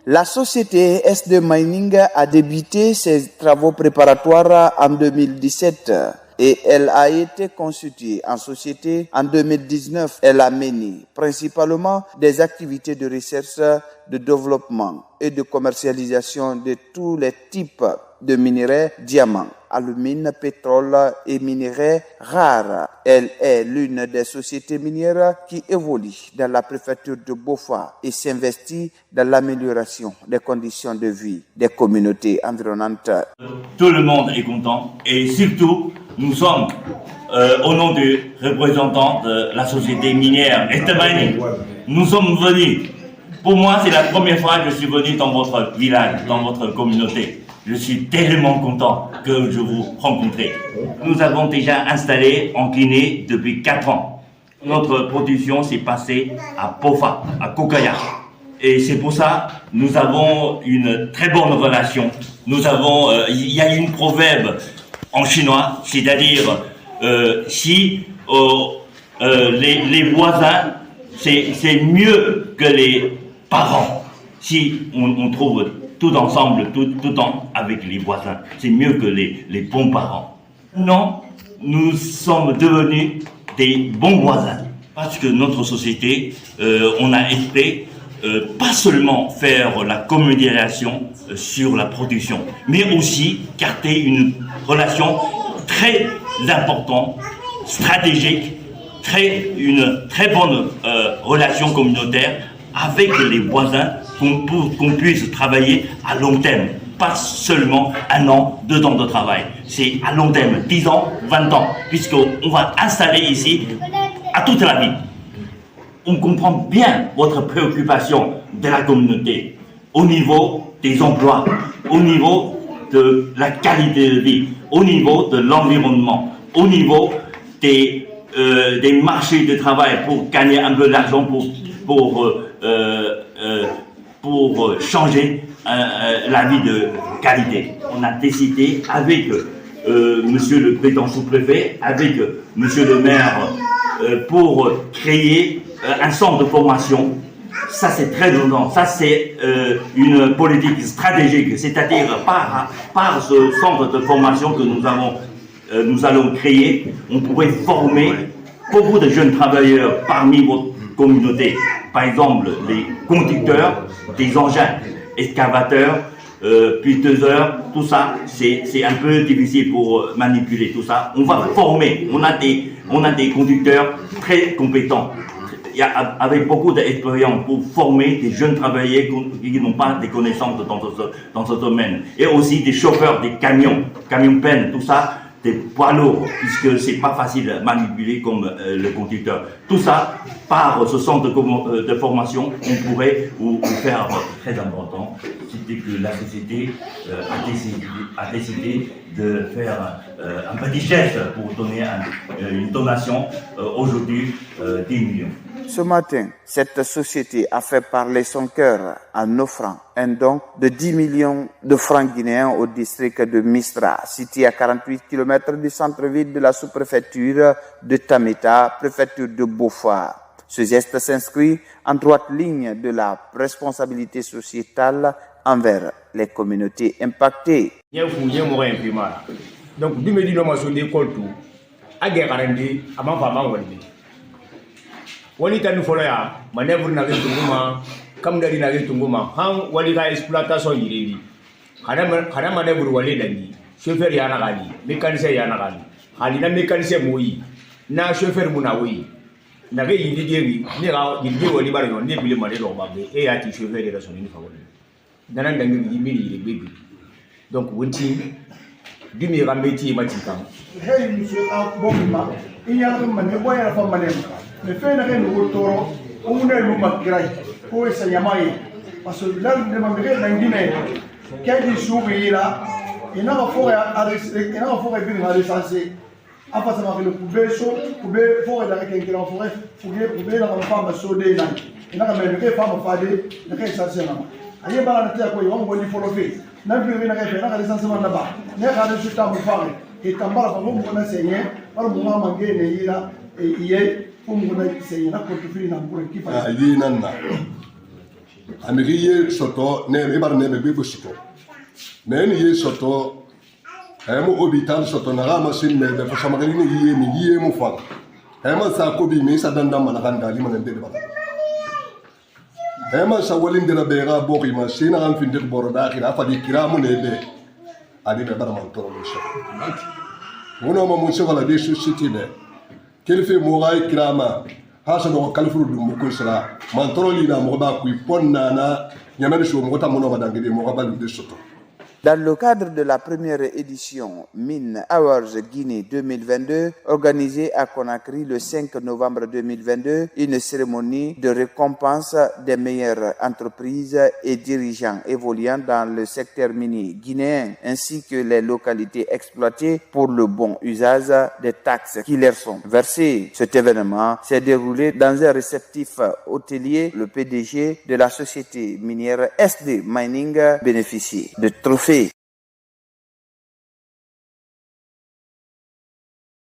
La société SD Mining a débuté ses travaux préparatoires en 2017 et elle a été constituée en société en 2019. Elle a mené principalement des activités de recherche, de développement et de commercialisation de tous les types de minerais, diamants, alumine, pétrole et minerais rares. Elle est l'une des sociétés minières qui évolue dans la préfecture de Bofa et s'investit dans l'amélioration des conditions de vie des communautés environnantes. Tout le monde est content et surtout, nous sommes au nom du représentant de la société minière SD Mining. Nous sommes venus. Pour moi, c'est la première fois que je suis venu dans votre village, dans votre communauté. Je suis tellement content que je vous rencontre. Nous avons déjà installé en Guinée depuis 4 ans. Notre production s'est passée à Pofa, à Kokaya. Et c'est pour ça que nous avons une très bonne relation. Nous avons, il y a une proverbe en chinois, c'est-à-dire si les voisins, c'est mieux que les parents. Si on trouve tout ensemble, tout le temps avec les voisins. C'est mieux que les bons parents. Non, nous sommes devenus des bons voisins. Parce que notre société, on a été pas seulement faire la communication sur la production, mais aussi garder une relation très importante, stratégique, une très bonne relation communautaire avec les voisins, qu'on puisse travailler à long terme, pas seulement 1 an, 2 ans de travail. C'est à long terme, 10 ans, 20 ans, puisqu'on va installer ici à toute la vie. On comprend bien votre préoccupation de la communauté au niveau des emplois, au niveau de la qualité de vie, au niveau de l'environnement, au niveau des marchés de travail pour gagner un peu d'argent pour changer la vie de qualité. On a décidé avec monsieur le président sous-préfet, avec monsieur le maire, pour créer un centre de formation. Ça c'est très redondant, ça c'est une politique stratégique, c'est-à-dire par ce centre de formation que nous allons créer, on pourrait former beaucoup de jeunes travailleurs parmi votre communauté. Par exemple, les conducteurs des engins, excavateurs, piteux, tout ça, c'est un peu difficile pour manipuler tout ça. On va former, on a des conducteurs très compétents, avec beaucoup d'expérience pour former des jeunes travailleurs qui n'ont pas de connaissances dans ce domaine. Et aussi des chauffeurs, des camions peines, tout ça, des poids lourds, puisque c'est pas facile à manipuler comme le conducteur. Tout ça, par ce centre de formation, on pourrait vous faire très important. C'était que la société a décidé de faire un petit geste pour donner une donation, aujourd'hui 10 millions. Ce matin, cette société a fait parler son cœur en offrant un don de 10 millions de francs guinéens au district de Mistra, situé à 48 km du centre-ville de la sous-préfecture de Tameta, préfecture de Bofa. Ce geste s'inscrit en droite ligne de la responsabilité sociétale envers les communautés impactées. Donc, wali tanu folo ya manevre na getunguma kam dari na getunguma han wali ga exploitation yiri kana manevre wali dangi chauffeur ya na gali mécanicien ya na gali hali na mécanicien moyi na chauffeur muna wi na ge yindi geri ni ga yindi wali bar yon ni bile mare do babbe e ya ti chauffeur ya so ni fa wali danan dangi yimi ni bebe donc wonti dimi ga meti ma ti kan hey monsieur a bomba il y a un mané boya fa mané mais fait na ken wotoro on ne lu makrai ko esa yamai parce que là le mamere na ngine kedi sourira ina va fora ina va fora bi na licencié apa sama le kubeso kube fora da ken kila fora kube la femme sodé na ina ka me ke femme fade na ke licencié na aye bala na tia ko yo ngo ni folo fe na bi na ke na ka licencié na ba ne ka de chuta mu fare et tambala ko mo na senye par mo ma ngene yira e iye pour mon essayer na portefeuille na pour qui fa ali nanna Amériye soto ne ebar ne bebe soto. Mais ni soto mo hôpital soto na rama sin me be fa magani ni yie mo fa. Ema sa ko bi me sa danda manakanda li manende ba. Ema sa walin dira bega boki ma sina am fin dir boroda khira fa di kiramu ne be ali be bar man toro so. Uno mo mun se wala de société be. Kelfe mo ray kirama hasa no kalfuru dum ko sala man toro li na mo ba ku ponna na nyamene so mo ta mo no badangede mo ba lu de soto. Dans le cadre de la première édition Mine Awards Guinée 2022, organisée à Conakry le 5 novembre 2022, une cérémonie de récompense des meilleures entreprises et dirigeants évoluant dans le secteur minier guinéen, ainsi que les localités exploitées pour le bon usage des taxes qui leur sont versées. Cet événement s'est déroulé dans un réceptif hôtelier. Le PDG de la société minière SD Mining bénéficiait de trophées.